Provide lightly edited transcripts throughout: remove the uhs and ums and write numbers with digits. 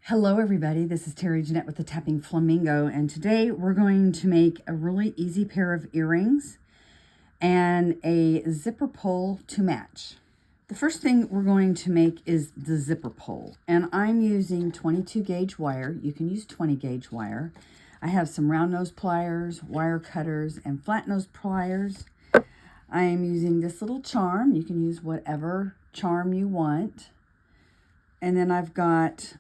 Hello everybody, this is Terry Jeanette with the Tapping Flamingo, and today we're going to make a really easy pair of earrings and a zipper pull to match. The first thing we're going to make is the zipper pull, and I'm using 22 gauge wire. You can use 20 gauge wire. I have some round nose pliers, wire cutters, and flat nose pliers. I am using this little charm. You can use whatever charm you want. And then I've got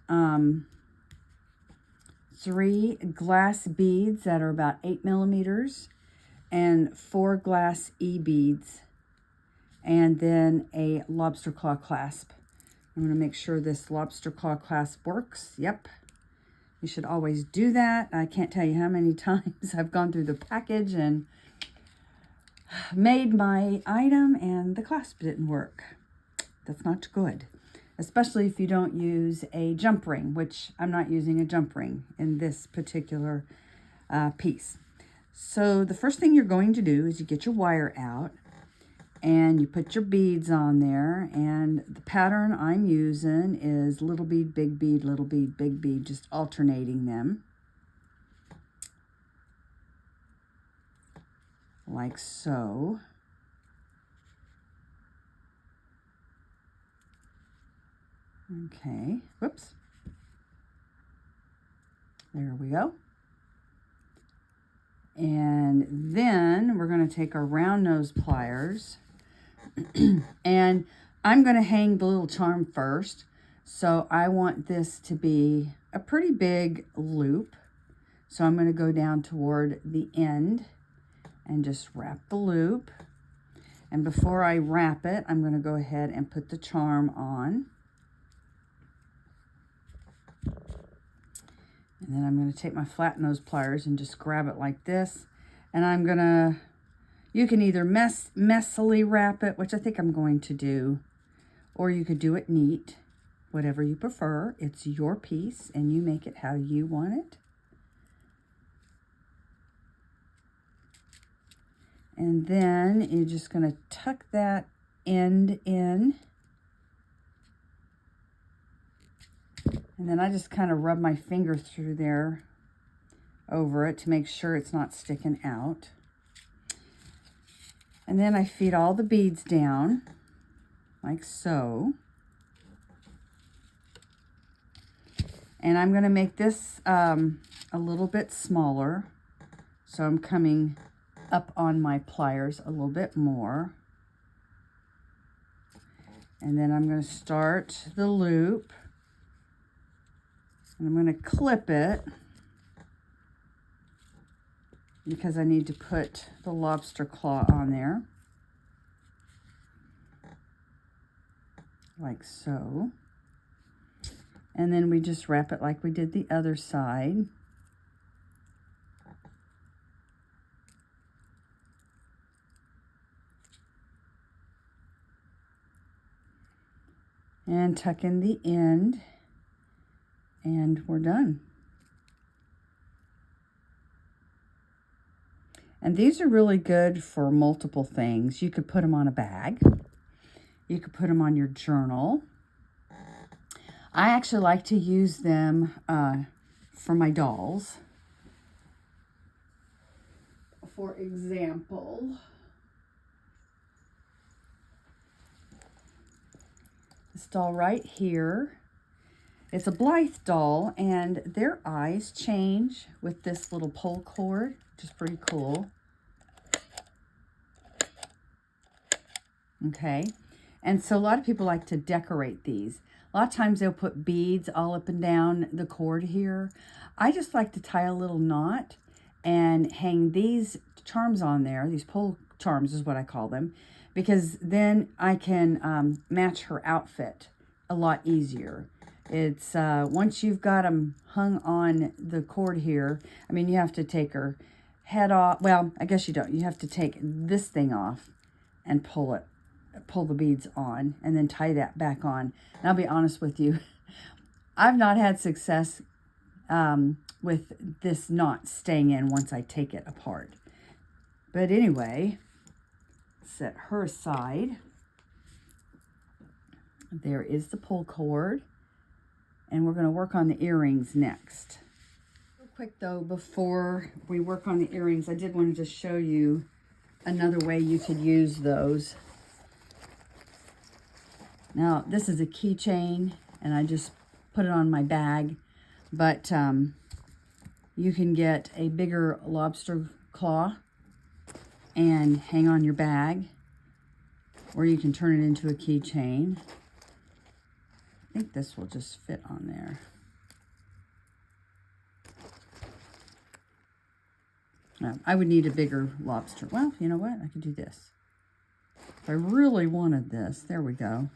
3 glass beads that are about 8 millimeters and 4 glass E-beads, and then a lobster claw clasp. I'm going to make sure this lobster claw clasp works. Yep, you should always do that. I can't tell you how many times I've gone through the package and made my item and the clasp didn't work. That's not good. Especially if you don't use a jump ring, which I'm not using a jump ring in this particular piece. So the first thing you're going to do is you get your wire out and you put your beads on there. And the pattern I'm using is little bead, big bead, little bead, big bead, just alternating them. Like so. Okay, whoops. There we go. And then we're going to take our round nose pliers and I'm going to hang the little charm first. So I want this to be a pretty big loop. So I'm going to go down toward the end and just wrap the loop. And before I wrap it, I'm going to go ahead and put the charm on. And then I'm going to take my flat nose pliers and just grab it like this. And I'm going to, you can either messily wrap it, which I think I'm going to do, or you could do it neat, whatever you prefer. It's your piece and you make it how you want it. And then you're just going to tuck that end in. And then I just kind of rub my finger through there over it to make sure it's not sticking out. And then I feed all the beads down like so. And I'm going to make this a little bit smaller. So I'm coming up on my pliers a little bit more. And then I'm going to start the loop. And I'm going to clip it because I need to put the lobster claw on there, like so. And then we just wrap it like we did the other side. And tuck in the end. And we're done. And these are really good for multiple things. You could put them on a bag. You could put them on your journal. I actually like to use them for my dolls. For example, this doll right here. It's a Blythe doll, and their eyes change with this little pull cord, which is pretty cool. Okay, and so a lot of people like to decorate these. A lot of times they'll put beads all up and down the cord here. I just like to tie a little knot and hang these charms on there. These pull charms is what I call them, because then I can match her outfit a lot easier. It's once you've got them hung on the cord here, I mean, you have to take her head off. Well, I guess you don't. You have to take this thing off and pull the beads on, and then tie that back on. And I'll be honest with you, I've not had success with this knot staying in once I take it apart. But anyway, set her aside. There is the pull cord. And we're going to work on the earrings next. Real quick though, before we work on the earrings, I did want to just show you another way you could use those. Now, this is a keychain, and I just put it on my bag, but you can get a bigger lobster claw and hang on your bag, or you can turn it into a keychain. I think this will just fit on there. No, I would need a bigger lobster. Well, you know what? I could do this. If I really wanted this, there we go.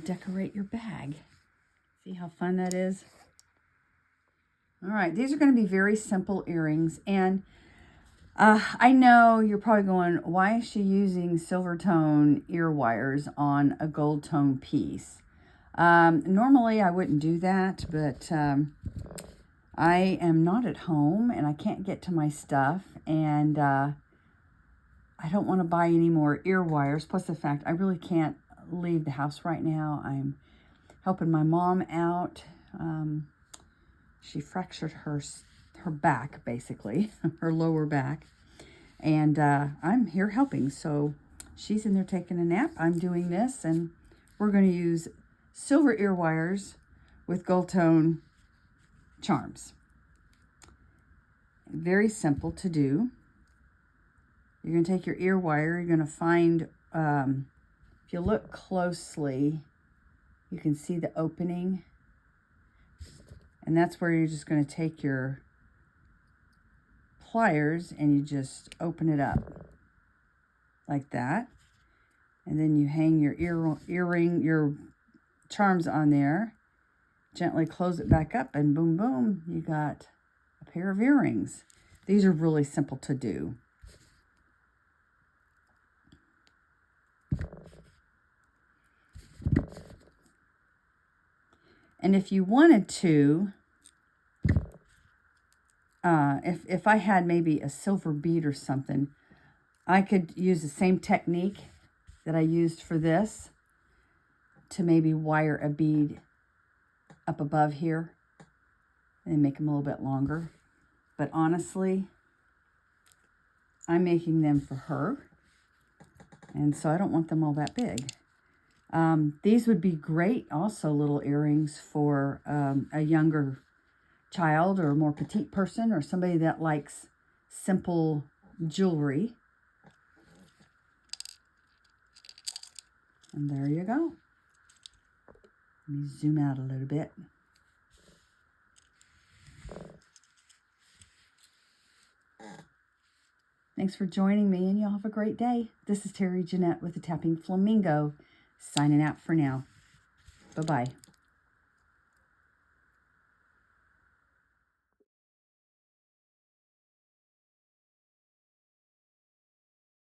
Decorate your bag. See how fun that is? All right, these are going to be very simple earrings, and I know you're probably going, why is she using silver tone ear wires on a gold tone piece? Normally I wouldn't do that, but I am not at home and I can't get to my stuff, and I don't want to buy any more ear wires. Plus the fact I really can't leave the house right now. I'm helping my mom out. She fractured her back, basically, her lower back. And I'm here helping. So she's in there taking a nap. I'm doing this, and we're going to use silver ear wires with gold tone charms. Very simple to do. You're going to take your ear wire. You're going to find, if you look closely, you can see the opening. And that's where you're just going to take your pliers and you just open it up like that. And then you hang your earring, your charms on there. Gently close it back up, and boom, boom, you got a pair of earrings. These are really simple to do. And if you wanted to, if I had maybe a silver bead or something, I could use the same technique that I used for this to maybe wire a bead up above here and make them a little bit longer. But honestly, I'm making them for her, and so I don't want them all that big. These would be great also little earrings for a younger child or a more petite person or somebody that likes simple jewelry. And there you go. Let me zoom out a little bit. Thanks for joining me, and y'all have a great day. This is Terry Jeanette with the Tapping Flamingo, signing out for now. Bye-bye.